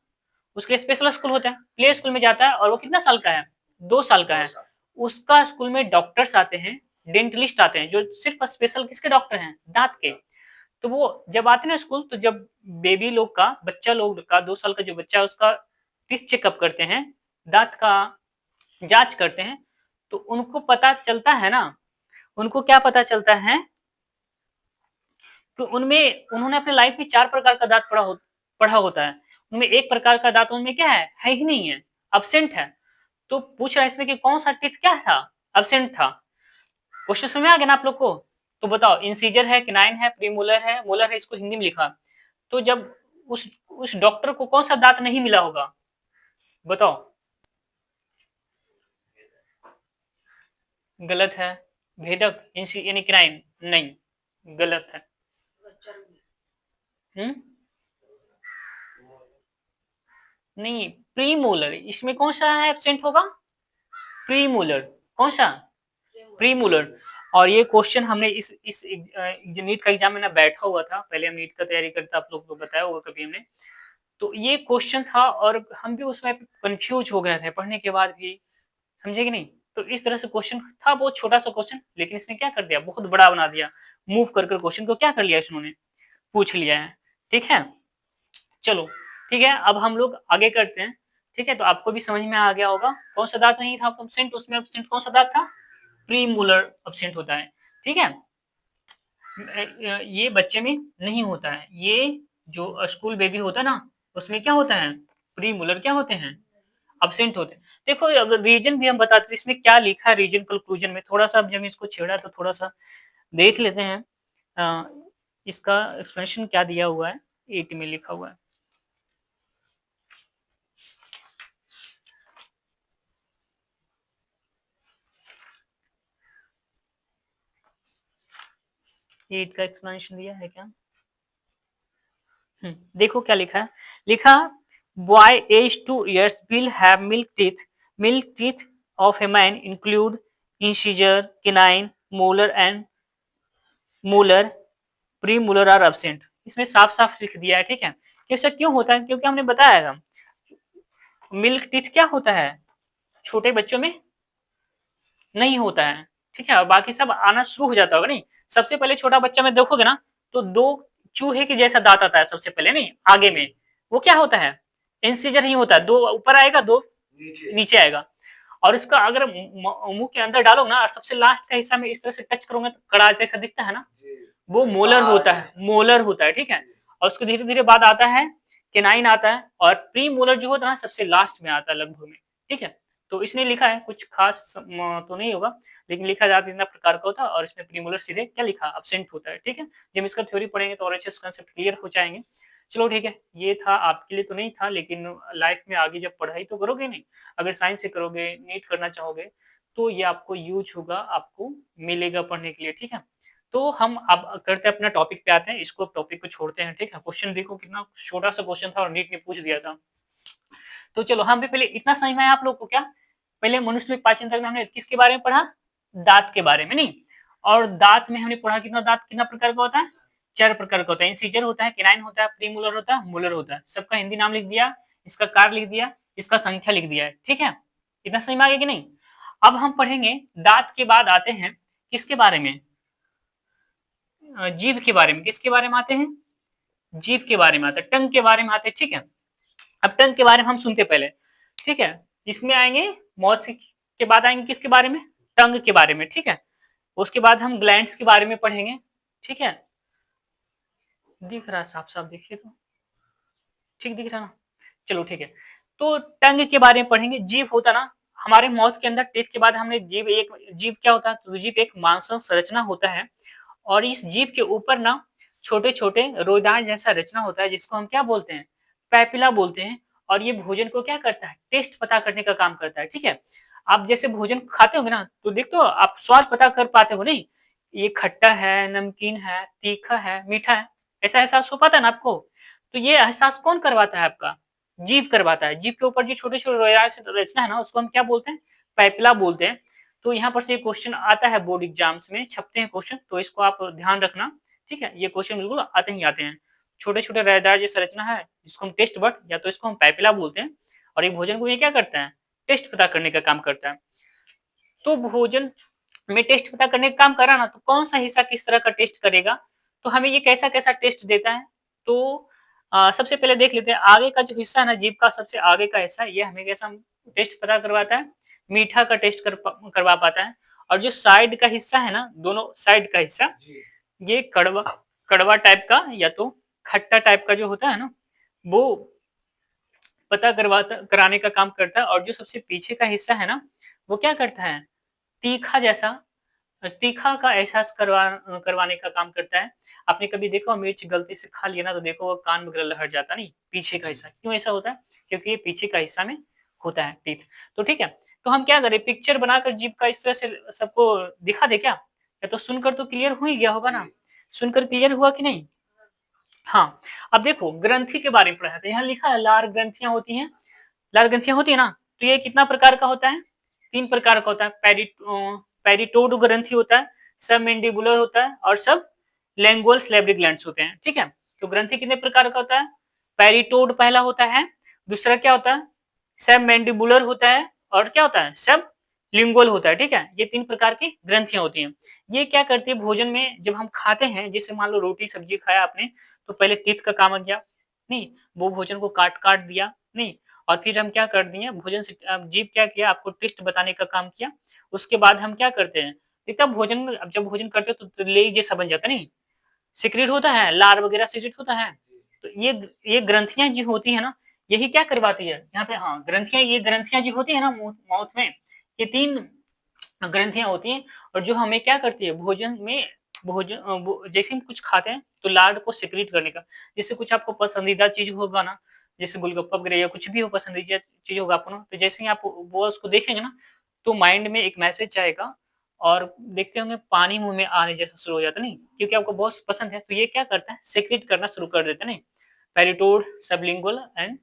उसके लिए स्पेशल स्कूल होता है, प्ले स्कूल में जाता है, और वो कितना साल का है, 2 साल का है। उसका स्कूल में डॉक्टर्स आते हैं डेंटलिस्ट आते हैं जो सिर्फ स्पेशल किसके डॉक्टर हैं, दांत के। तो वो जब आते हैं ना स्कूल, तो जब बेबी लोग का, बच्चा लोग का, 2 साल का जो बच्चा है उसका टीथ चेकअप करते हैं, दांत का जांच करते हैं, तो उनको पता चलता है ना, उनको क्या पता चलता है कि उनमें उन्होंने अपने लाइफ में 4 प्रकार का दांत पढ़ा होता है, उनमें एक प्रकार का दांत उनमें क्या है ही नहीं है, अब्सेंट है। तो पूछ रहा है इसमें कि कौन सा टीथ क्या था, अब्सेंट था। क्वेश्चन समझ में आ गया ना आप लोग को? तो बताओ, इंसीजर है, किनाइन है, प्रीमोलर है, मोलर है, इसको हिंदी में लिखा। तो जब उस डॉक्टर को कौन सा दांत नहीं मिला होगा, बताओ? गलत है। भेदक यानी किनाइन, नहीं, गलत है। हम्म, नहीं, प्रीमोलर, इसमें कौन सा है एब्सेंट होगा, प्रीमोलर। कौन सा, प्रीमोलर। और ये क्वेश्चन हमने इस नीट का एग्जाम में ना बैठा हुआ था, पहले हम नीट का तैयारी करते, आप लोग को बताया होगा कभी हमने, तो ये क्वेश्चन था और हम भी उसमें कंफ्यूज हो गए थे पढ़ने के बाद भी, समझे कि नहीं? तो इस तरह से क्वेश्चन था, बहुत छोटा सा क्वेश्चन, लेकिन इसने क्या कर दिया, बहुत बड़ा बना दिया, मूव कर क्वेश्चन को क्या कर लिया इन्होंने, पूछ लिया है। ठीक है, चलो ठीक है, अब हम लोग आगे करते हैं। ठीक है, तो आपको भी समझ में आ गया होगा कौन सा दांत नहीं था अब्सेंट, उसमें अब्सेंट कौन सा दांत था, प्रीमोलर अब्सेंट होता है। ठीक है, ये बच्चे में नहीं होता है, ये जो स्कूल बेबी होता है ना, उसमें क्या होता है, प्रीमोलर क्या होते हैं, अब्सेंट होते हैं। देखो अगर रीजन भी हम बताते हैं, इसमें क्या लिखा है रीजन कंक्लूजन में, थोड़ा सा जब इसको छेड़ा तो थोड़ा सा देख लेते हैं। इसका एक्सप्लेनेशन क्या दिया हुआ है, 8 में लिखा हुआ है। एट का एक्सप्लेनेशन दिया है क्या? देखो क्या लिखा है, लिखा boy age 2 years will have milk teeth of a man include incisor, canine, molar and molar, premolar are absent। इसमें साफ साफ लिख दिया है। ठीक है, ऐसा क्यों होता है, क्योंकि हमने बताया था मिल्क टीथ क्या होता है, छोटे बच्चों में नहीं होता है। ठीक है, और बाकी सब आना शुरू हो जाता होगा, नहीं, सबसे पहले छोटा बच्चा में देखोगे ना, तो 2 चूहे के जैसा दांत आता है सबसे पहले, नहीं आगे में, वो क्या होता है, इंसिजर ही होता है, 2 ऊपर आएगा, 2 नीचे आएगा। और इसका अगर मुंह के अंदर डालो ना, सबसे लास्ट का हिस्सा में इस तरह से टच करोगे तो कड़ा जैसा दिखता है ना, वो मोलर होता है, मोलर होता है। ठीक है, और उसके धीरे धीरे बाद आता है केनाइन आता है, और प्री मोलर जो होता है ना सबसे लास्ट में आता है लगभग में। ठीक है, तो इसने लिखा है, कुछ खास तो नहीं होगा, लेकिन लिखा जाता इतना प्रकार का होता है, और इसमें प्रीमोलर सीधे क्या लिखा, अब्सेंट होता है। ठीक है, जब इसका थ्योरी पढ़ेंगे तो और अच्छे से कंसेप्ट क्लियर हो जाएंगे। चलो ठीक है, ये था आपके लिए तो नहीं था, लेकिन लाइफ में आगे जब पढ़ाई तो करोगे नहीं, अगर साइंस से करोगे, नीट करना चाहोगे, तो ये आपको यूज होगा, आपको मिलेगा पढ़ने के लिए। ठीक है, तो हम अब करते हैं अपना टॉपिक पे आते हैं, इसको टॉपिक को छोड़ते हैं। ठीक है, क्वेश्चन देखो कितना छोटा सा क्वेश्चन था और नीट ने पूछ दिया था। तो चलो हम भी पहले इतना समझ में आया आप लोग को क्या, पहले मनुष्य में पाचन तंत्र में हमने किसके बारे में पढ़ा, दांत के बारे में, नहीं, और दांत में हमने पढ़ा कितना दांत कितना प्रकार का होता है, 4 प्रकार का होता है, इंसीजर होता है, केनाइन होता है, प्रीमोलर होता है, मोलर होता है। सबका हिंदी नाम लिख दिया, इसका कार लिख दिया, इसका संख्या लिख दिया है। ठीक है, इतना समझ में आ गया कि नहीं? अब हम पढ़ेंगे दांत के बाद आते हैं किसके बारे में, जीभ के बारे में। किसके बारे में आते हैं, जीभ के बारे में आते हैं, टंग के बारे में आते हैं। ठीक है, अब टंग के बारे में हम सुनते पहले। ठीक है, इसमें आएंगे मौत के बाद आएंगे किसके बारे में, टंग के बारे में। ठीक है, उसके बाद हम ग्लैंड्स के बारे में पढ़ेंगे। ठीक है, दिख रहा है साफ साफ, देखिए तो ठीक दिख रहा ना, चलो ठीक है। तो टंग के बारे में पढ़ेंगे। जीभ होता ना हमारे माउथ के अंदर, टीथ के बाद हमने जीभ क्या होता है, तो जीभ एक मांसल संरचना होता है, और इस जीभ के ऊपर ना छोटे छोटे रोएदार जैसा रचना होता है, जिसको हम क्या बोलते हैं, पैपिला बोलते हैं। और ये भोजन को क्या करता है, टेस्ट पता करने का काम करता है। ठीक है, आप जैसे भोजन खाते होगे ना, तो देखते हो आप स्वाद पता कर पाते हो, नहीं, ये खट्टा है, नमकीन है, तीखा है, मीठा है, ऐसा एहसास हो पाता है ना आपको? तो ये एहसास कौन करवाता है आपका, जीभ करवाता है। जीभ के ऊपर जो छोटे छोटे रोएदार से रचना है ना, उसको हम क्या बोलते हैं, पैपिला बोलते हैं। तो यहाँ पर से क्वेश्चन आता है, बोर्ड एग्जाम्स में छपते हैं क्वेश्चन, तो इसको आप ध्यान रखना। ठीक है, ये क्वेश्चन बिल्कुल आते ही आते हैं। छोटे छोटे रोएदार जैसी रचना है, जिसको हम टेस्ट बट या तो इसको हम पैपिला बोलते हैं, और ये भोजन को ये क्या करता है, टेस्ट पता करने का काम करता है। तो भोजन में टेस्ट पता करने का काम करा ना, तो कौन सा हिस्सा किस तरह का टेस्ट करेगा, तो हमें ये कैसा-कैसा टेस्ट देता है। तो सबसे पहले देख लेते हैं आगे का जो हिस्सा है ना, जीभ का सबसे आगे का हिस्सा, ये हमें कैसा टेस्ट पता करवाता है, मीठा का टेस्ट करवा पाता है। और जो साइड का हिस्सा है ना, दोनों साइड का हिस्सा, ये कड़वा कड़वा टाइप का या तो खट्टा टाइप का जो होता है ना, वो पता कराने का काम करता है। और जो सबसे पीछे का हिस्सा है ना, वो क्या करता है, तीखा जैसा तीखा का एहसास करवाने का काम करता है। आपने कभी देखा हो मिर्च गलती से खा लिया ना, तो देखो वो कान वगैरह लहर जाता नहीं, पीछे का हिस्सा। क्यों ऐसा होता है? क्योंकि ये पीछे का हिस्सा में होता है टीथ। तो ठीक है, तो हम क्या करें, पिक्चर बनाकर जीभ का इस तरह से सबको दिखा दें क्या? या तो सुनकर तो क्लियर हो ही गया होगा ना? सुनकर क्लियर हुआ कि नहीं? हाँ, अब देखो ग्रंथि के बारे में पढ़ा है, तो यहाँ लिखा है लार ग्रंथियाँ होती हैं। लार ग्रंथियाँ होती है ना, तो ये कितना प्रकार का होता है? 3 प्रकार का होता है। पेरिटोड ग्रंथि होता है, सबमैंडिबुलर होता है और सब लैंगुअल स्लेवरी ग्लैंड्स होते हैं। ठीक है, तो ग्रंथि कितने प्रकार का होता है? पेरिटोड पहला होता है, दूसरा क्या होता है, सबमैंडिबुलर होता है, और क्या होता है, सब लिंगुअल होता है। ठीक है, ये 3 प्रकार की ग्रंथियां होती हैं। ये क्या करती है, भोजन में जब हम खाते हैं, जैसे मान लो रोटी सब्जी खाया आपने, तो पहले टीथ का काम आ गया नहीं, वो भोजन को काट काट दिया नहीं, और फिर हम क्या कर दिए, भोजन से जीभ क्या किया, आपको टेस्ट बताने का काम किया। उसके बाद हम क्या करते हैं, देखा भोजन, अब जब भोजन करते हो तो लेई जैसा बन जाता है नहीं, सिक्रेट होता है, लार वगैरह सिक्रेट होता है। तो ये ग्रंथियां जो होती है ना, यही क्या करवाती है यहाँ पे, हाँ ग्रंथियां, ये ग्रंथियां जो होती है ना माउथ में, ये 3 ग्रंथियां होती हैं। और जो हमें क्या करती है भोजन में, जैसे हम कुछ खाते हैं तो लार को सिक्रीट करने का, जैसे कुछ आपको पसंदीदा चीज होगा ना, जैसे गोलगप्पा वगैरह या कुछ भी हो पसंदीदा चीज होगा आपको ना, तो जैसे ही आप वो उसको देखेंगे ना, तो माइंड में एक मैसेज जाएगा, और देखते होंगे पानी मुंह में आने जैसा शुरू हो जाता नहीं, क्योंकि आपको बहुत पसंद है, तो ये क्या करता है, सिक्रीट करना शुरू कर देता नहीं। पेरिटोड, सबलिंगुअल एंड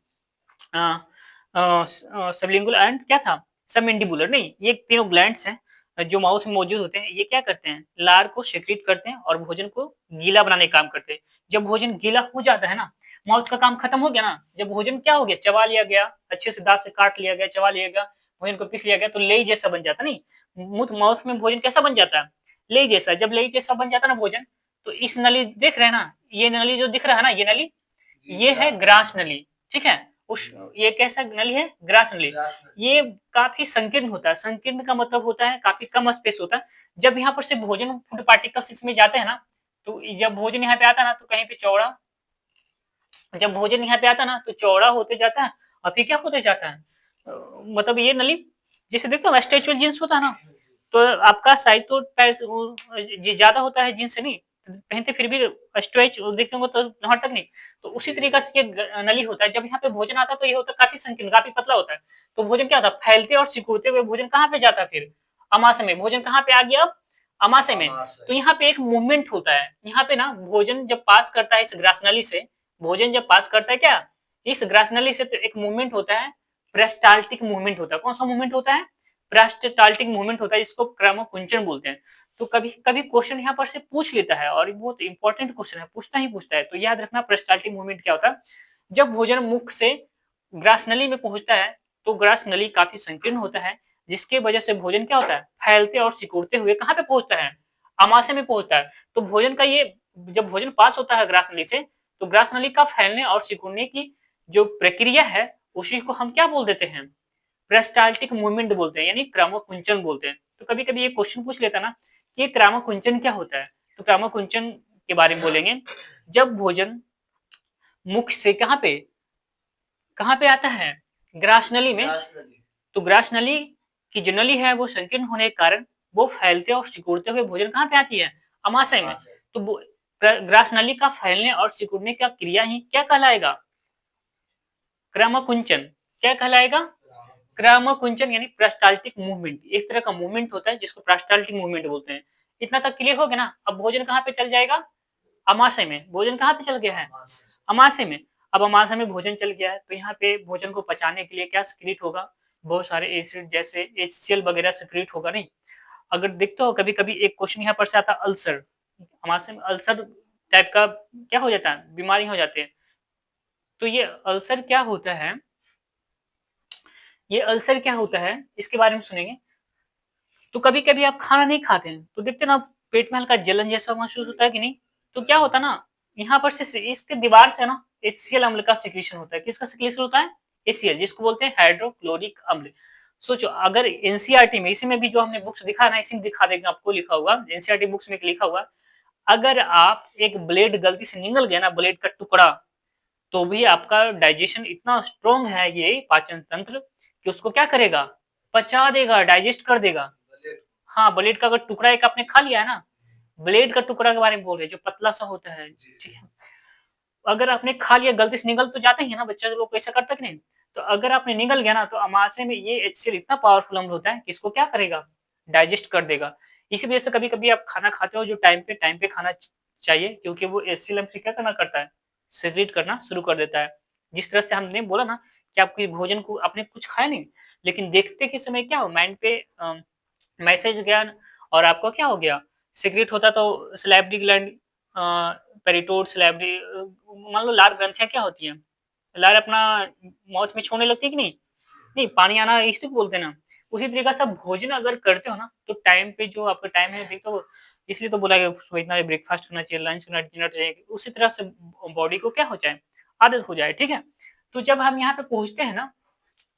सबलिंगुअल एंड क्या था, सबमैंडिबुलर नहीं, ये तीनों ग्लैंड्स हैं जो माउथ में मौजूद होते हैं। ये क्या करते हैं, लार को सिक्रीट करते हैं और भोजन को गीला बनाने का काम करते हैं। जब भोजन गीला हो जाता है ना, माउथ का काम खत्म हो गया ना, जब भोजन क्या हो गया, चबा लिया गया, अच्छे से दांत से काट लिया गया, चबा लिया गया, भोजन को पीस लिया गया, तो लेई जैसा बन जाता नहीं, मुंह माउथ में भोजन कैसा बन जाता है, लेई जैसा। जब लेई जैसा बन जाता है ना भोजन, तो इस नली देख रहे हैं ना, ये नली जो दिख रहा है ना, ये नली, ये है ग्रास नली। ठीक है, उस ये कैसा नली है, ग्रास नली। ये काफी संकीर्ण होता है, संकीर्ण का मतलब होता है काफी कम स्पेस होता है। जब यहाँ पर से भोजन फूड पार्टिकल्स इसमें जाते हैं ना, तो जब भोजन यहाँ पे आता है ना, तो कहीं पे चौड़ा, जब भोजन यहाँ पे आता है ना, तो चौड़ा होते जाता है, और फिर क्या होते जाता है, मतलब ये नली, जैसे देखते हो स्ट्रेचुअल जींस होता है ना, तो आपका साइज तो ज्यादा होता है जींस से नहीं, पहनते फिर भी स्ट्रेच देखते होंगे तो वहां तक नहीं। तो उसी तरीका से ये नली होता है, जब यहाँ पे भोजन आता है तो ये होता है काफी संकीर्ण, काफी पतला होता है। तो भोजन क्या होता है, फैलते और सिकुड़ते हुए भोजन कहाँ पे जाता है, फिर अमाशय में। भोजन कहाँ पे आ गया अब, अमाशय में। तो यहाँ पे एक मूवमेंट होता है, यहाँ पे ना भोजन जब पास करता है इस ग्रास नली से, भोजन जब पास करता है क्या, इस ग्रास नली से, तो एक मूवमेंट होता है, पेरिस्टाल्टिक मूवमेंट होता है। कौन सा मूवमेंट होता है, पेरिस्टाल्टिक मूवमेंट होता है, जिसको क्रमकुंचन बोलते हैं। तो कभी कभी क्वेश्चन यहाँ पर से पूछ लेता है, और बहुत इंपॉर्टेंट क्वेश्चन है, पूछता ही पूछता है। तो याद रखना पेरिस्टाल्टिक मूवमेंट क्या होता है, जब भोजन मुख से ग्रास नली में पहुंचता है, तो ग्रास नली काफी संकीर्ण होता है, जिसके वजह से भोजन क्या होता है, फैलते और सिकुड़ते हुए कहाँ पे पहुंचता है, अमाशय में पहुंचता है। तो भोजन का ये, जब भोजन पास होता है ग्रास नली से, तो ग्रास नली का फैलने और सिकुड़ने की जो प्रक्रिया है, उसी को हम क्या बोल देते हैं, पेरिस्टाल्टिक मूवमेंट बोलते हैं, यानी क्रमकुंचन बोलते हैं। तो कभी कभी ये क्वेश्चन पूछ लेता ना कि ये क्रमकुंचन क्या होता है, तो क्रमकुंचन के बारे में बोलेंगे, जब भोजन मुख से कहाँ पे आता है, ग्रास नली में। तो ग्रास नली की जो नली है वो संकीर्ण होने के कारण वो फैलते और सिकुड़ते हुए भोजन कहाँ पे आती है, अमाशय में। तो ग्रास नली का फैलने और सिकुड़ने का क्रिया ही क्या कहलाएगा, क्रमकुंचन। क्या कहलाएगा, क्रमकुंचन, यानी पेरिस्टाल्टिक मूवमेंट। इस तरह का मूवमेंट होता है जिसको पेरिस्टाल्टिक मूवमेंट बोलते हैं। इतना तक क्लियर हो गया ना। अब भोजन कहाँ पे चल जाएगा, अमाशय में। भोजन कहाँ पे चल गया है, अमाशय में। अब अमाशय में भोजन चल गया है, तो यहाँ पे भोजन को पचाने के लिए क्या सिक्रीट होगा, बहुत सारे एसिड जैसे HCl वगैरह सिक्रीट होगा नहीं। अगर देखते हो कभी कभी एक क्वेश्चन यहाँ पर से आता है, अल्सर, अमाशय में अल्सर टाइप का क्या हो जाता है, बीमारी हो जाती है। तो ये अल्सर क्या होता है, ये अल्सर क्या होता है, इसके बारे में सुनेंगे। तो कभी-कभी आप खाना नहीं खाते हैं, तो देखते हैं ना पेट में हल्का जलन जैसा महसूस होता है कि नहीं? तो क्या होता है ना, यहाँ पर से इसके दीवार से ना HCl अम्ल का सिक्रीशन होता है। किसका सिक्रीशन होता है? HCl, जिसको बोलते हैं हाइड्रोक्लोरिक अम्ल। सोचो अगर एनसीईआरटी में, इसी में भी जो हमने बुक्स दिखा ना, इसी में दिखा देंगे आपको लिखा हुआ, एनसीईआरटी बुक्स में लिखा हुआ, अगर आप एक ब्लेड गलती से निगल गया ना, ब्लेड का टुकड़ा, तो भी आपका डाइजेशन इतना स्ट्रॉन्ग है ये पाचन तंत्र कि उसको क्या करेगा? पचा देगा, डाइजेस्ट कर देगा। हाँ, ब्लेड का अगर टुकड़ा एक आपने खा लिया है ना, ब्लेड का टुकड़ा के बारे में बोल रहे हैं, जो पतला-सा होता है, ठीक है? अगर आपने खा लिया, गलती से निगल तो जाते ही है ना, बच्चा लोग ऐसा करता है कि नहीं? तो अगर आपने निगल गया ना, तो अमाशय में ये HCl इतना पावरफुल अम्ल होता है कि इसको क्या करेगा? डाइजेस्ट कर देगा। इसी वजह से कभी-कभी आप खाना खाते हो जो टाइम पे खाना चाहिए, क्योंकि वो HCl हमसे क्या करना करता है? सेक्रेट करना शुरू कर देता है। जिस तरह से हमने बोला ना कि आप कोई भोजन को आपने कुछ खाया नहीं, लेकिन देखते के समय क्या हो माइंड पे मैसेज गया और आपको क्या हो गया? सीक्रेट होता तो सैलिवरी ग्लैंड, पेरिटोड, सैलिवरी, मान लो लार ग्रंथियाँ क्या होती हैं? लार अपना माउथ में छोड़ने लगती है कि नहीं? नहीं, पानी आना इसी को बोलते हैं ना। उसी तरीक़ा से आप भोजन अगर करते हो ना, तो टाइम पे जो आपका टाइम है देखो, इसलिए तो बोला गया सुबह इतना ब्रेकफ़ास्ट करना चाहिए, लंच करना, डिनर चाहिए। उसी तरह से बॉडी को क्या हो जाए, आदत हो जाए, ठीक है? तो जब हम यहाँ पे पहुँचते हैं ना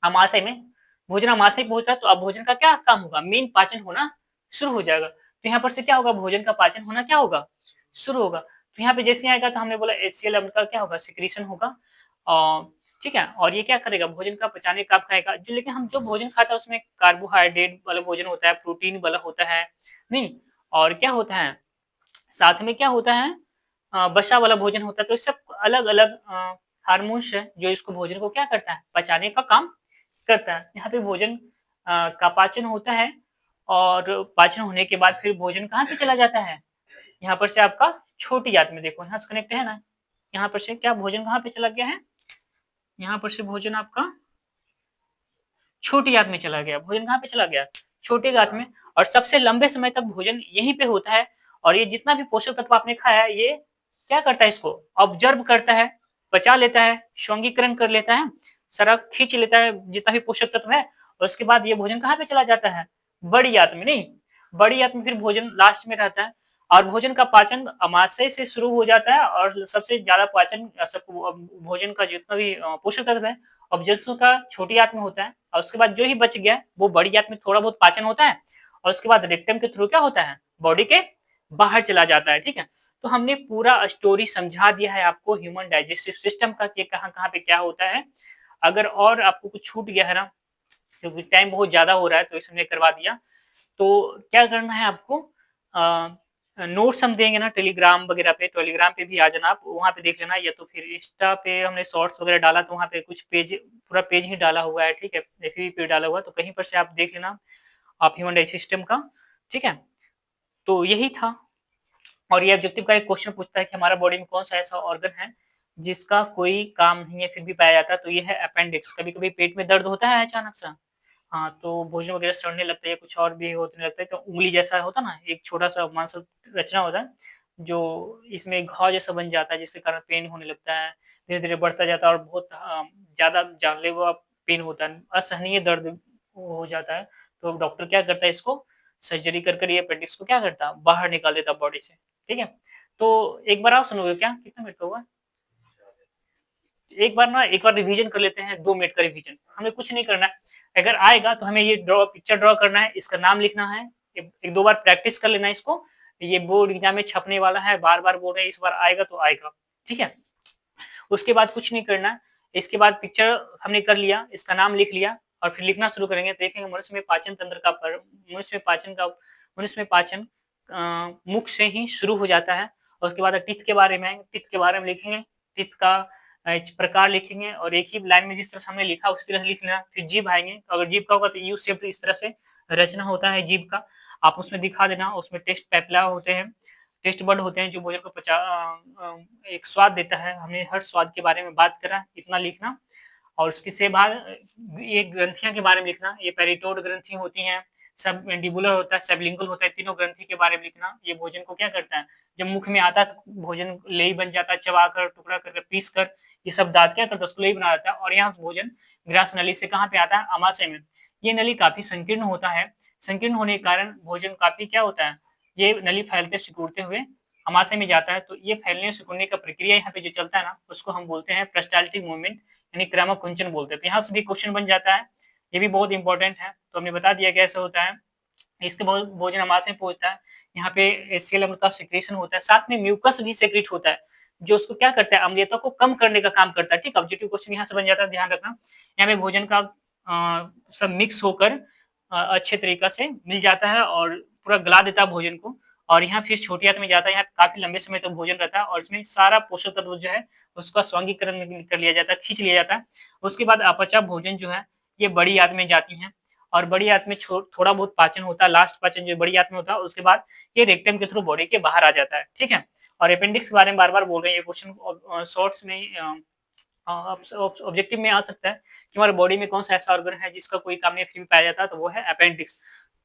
अमाशय में, भोजन अमाशय पहुँचता है तो अब भोजन का क्या काम होगा? मेन पाचन होना शुरू हो जाएगा। तो यहाँ पर से क्या होगा? भोजन का पाचन होना क्या होगा? शुरू होगा। तो यहाँ पे जैसे ही आएगा तो हमने बोला HCl अम्ल का क्या होगा? सिक्रीशन होगा, ठीक है? और ये क्या करेगा? भोजन का पचाने कब खाएगा? जो लेकिन हम जो भोजन खाता है उसमें कार्बोहाइड्रेट वाला भोजन होता है, प्रोटीन वाला होता है, नहीं? और क्या होता है? साथ में क्या होता है? वसा वाला भोजन होता है। तो सब अलग-अलग हार्मोन्स है जो इसको भोजन को क्या करता है? पचाने का काम करता है। यहाँ पे भोजन का पाचन होता है और पाचन होने के बाद फिर भोजन कहाँ पे चला जाता है? यहाँ पर से आपका छोटी आँत में, देखो यहाँ से कनेक्ट है ना? यहाँ पर से क्या भोजन कहाँ पे चला गया है? यहाँ पर से भोजन आपका छोटी आँत में चला गया। भोजन कहाँ पे चला गया? छोटी आँत में, और सबसे लंबे समय तक भोजन यहीं पे होता है और ये जितना भी पोषक तत्व आपने खाया है, ये क्या करता है इसको? ऑब्ज़र्व करता है, पचा लेता है, श्वंगीकरण कर लेता है, सारा खींच लेता है जितना भी पोषक तत्व है और उसके बाद ये भोजन कहाँ पे चला जाता है? बड़ी आँत में, नहीं? बड़ी आँत में फिर भोजन लास्ट में रहता है और भोजन का पाचन अमाशय से शुरू हो जाता है और सबसे ज़्यादा पाचन सब भोजन का जितना भी पोषक तत्व है, ऑब्जेक्ट्स का छोटी आँत में होता है और उसके बाद जो ही बच गया वो बड़ी आँत में थोड़ा बहुत पाचन होता है और उसके बाद रेक्टम के थ्रू क्या होता है? बॉडी के बाहर चला जाता है, ठीक है? तो हमने पूरा स्टोरी समझा दिया है आपको ह्यूमन डाइजेस्टिव सिस्टम का कि कहाँ-कहाँ पे क्या होता है। अगर और आपको कुछ छूट गया है ना, क्योंकि टाइम बहुत ज़्यादा हो रहा है तो इसलिए करवा दिया। तो क्या करना है आपको, नोट्स हम देंगे ना टेलीग्राम वगैरह पे, टेलीग्राम पे भी आ जाना आप, वहाँ पे देख लेना, या तो फिर इंस्टा पे हमने शॉर्ट्स वगैरह डाला तो वहाँ पे कुछ पेज, पूरा पेज ही डाला हुआ है, ठीक है? एफबी पे डाला हुआ है, तो कहीं पर से आप देख लेना, आप ह्यूमन डाइजेस्टिव सिस्टम का, ठीक है? तो यही था। और ये ऑब्जेक्टिव का एक क्वेश्चन पूछता है कि हमारा बॉडी में कौन-सा ऐसा ऑर्गन है, जिसका कोई काम नहीं है फिर भी पाया जाता है, तो ये है अपेंडिक्स। कभी-कभी पेट में दर्द होता है अचानक सा, हाँ, तो भोजन वगैरह सड़ने लगता है, कुछ और भी होने लगता है, तो उँगली जैसा होता है ना, एक छोटा-सा मांस रचना होता है, जो इसमें घाव जैसा बन जाता है, जिसके कारण पेन होने लगता है, धीरे-धीरे बढ़ता जाता है और बहुत ज़्यादा जानलेवा पेन होता है, असहनीय दर्द हो जाता है। तो डॉक्टर क्या करता है, इसको सर्जरी कर कर ये अपेंडिक्स को क्या करता है, बाहर निकाल देता है बॉडी से, ठीक है? तो एक बार और सुनोगे क्या? कितना मिनट का हुआ? एक बार रिवीजन कर लेते हैं, 2 मिनट का रिवीजन। हमें कुछ नहीं करना है। अगर आएगा तो हमें ये पिक्चर ड्रॉ करना है, इसका नाम लिखना है। 1-2 बार प्रैक्टिस कर लेना है इसको। ये बोर्ड एग्ज़ाम में छपने वाला है, बार-बार बोल रहे हैं, इस बार आएगा तो आएगा। ठीक है? उसके बाद कुछ नहीं करना है। इसके बाद पिक्चर हमने कर लिया, इसका नाम लिख लिया और फिर लिखना शुरू करेंगे। देखेंगे मनुष्य में पाचन मुख से ही शुरू हो जाता है और उसके बाद टीथ के बारे में आएँगे, टीथ के बारे में लिखेंगे। टीथ का प्रकार लिखेंगे और एक ही लाइन में जिस तरह से हमने लिखा उसी तरह से लिख लेना। फिर जीभ आएँगे, अगर जीभ का होगा तो यू शेप्ड इस तरह से रचना होता है जीभ का। आप उसमें दिखा देना, उसमें टेस्ट पैपिला होते हैं, टेस्ट बड होते हैं जो भोजन को एक स्वाद देता है। हमने हर स्वाद के बारे में बात करा, इतना लिखना और उसके से बाद ये ग्रंथियाँ के बारे में लिखना। ये पेरिटोड ग्रंथि होती हैं, सबमैंडिबुलर होता है, सबलिंगुअल होता है, तीनों ग्रंथि के बारे में लिखना। ये भोजन को क्या करता है, जब मुख में आता है तो भोजन लेई बन जाता है, चबाकर, टुकड़ा करके, पीस कर, ये सब दाँत क्या करता है उसको लेई बना देता है और यहाँ से भोजन ग्रास नली से कहाँ पे आता है, आमाशय में। ये नली काफ़ी संकीर्ण होता है, संकीर्ण होने के कारण भोजन काफ़ी क्या होता है, ये नली फैलते सिकुड़ते हुए आमाशय में जाता है, तो ये फैलने सिकुड़ने का प्रक्रिया यहाँ पे जो चलता है ना, उसको हम बोलते हैं पेरिस्टाल्टिक मूवमेंट यानी क्रामक कुंचन बोलते हैं। तो यहाँ से भी क्वेश्चन बन जाता है, ये भी बहुत इंपॉर्टेंट है, तो हमने बता दिया कैसे होता है। इसके भोजन आमाशय में पहुँचता है, यहाँ पे एचसीएल अम्ल का सिक्रेशन होता है, साथ में म्यूकस भी सेक्रेट होता है, जो उसको क्या करता है, अम्लीयता को कम करने का काम करता है, ठीक है? ऑब्जेक्टिव क्वेश्चन यहाँ से बन जाता है, ध्यान रखना। यहाँ पे भोजन का सब मिक्स होकर अच्छे तरीक़ा से मिल जाता है और पूरा गला देता है भोजन को और यहाँ फिर छोटी आँत में जाता है, यहाँ काफ़ी लंबे समय तक भोजन रहता है और इसमें सारा पोषक तत्व जो है, उसका स्वांगीकरण कर लिया जाता है, खींच लिया जाता है। उसके बाद अपचा भोजन जो है, ये बड़ी आँत में जाती हैं और बड़ी आँत में थोड़ा बहुत पाचन होता है, लास्ट पाचन जो बड़ी आँत में होता है, उसके बाद ये रेक्टम के थ्रू बॉडी के बाहर आ जाता है, ठीक है? और अपेंडिक्स के बारे में बार-बार बोल रहे हैं, ये क्वेश्चन शॉर्ट्स में ही ऑब्जेक्टिव में आ सकता है कि हमारी बॉडी में कौन-सा ऐसा ऑर्गन है जिसका कोई काम नहीं फिर भी पाया जाता है, तो वो है अपेंडिक्स।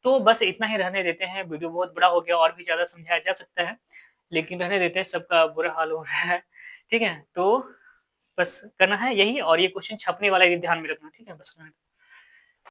तो बस इतना ही रहने देते हैं, वीडियो बहुत बड़ा हो गया और भी ज़्यादा समझाया जा सकता है, लेकिन रहने देते हैं, सबका बुरा हाल हो रहा है, ठीक है? तो बस करना है यही और ये क्वेश्चन छपने वाला है, ये ध्यान में रखना, ठीक है? बस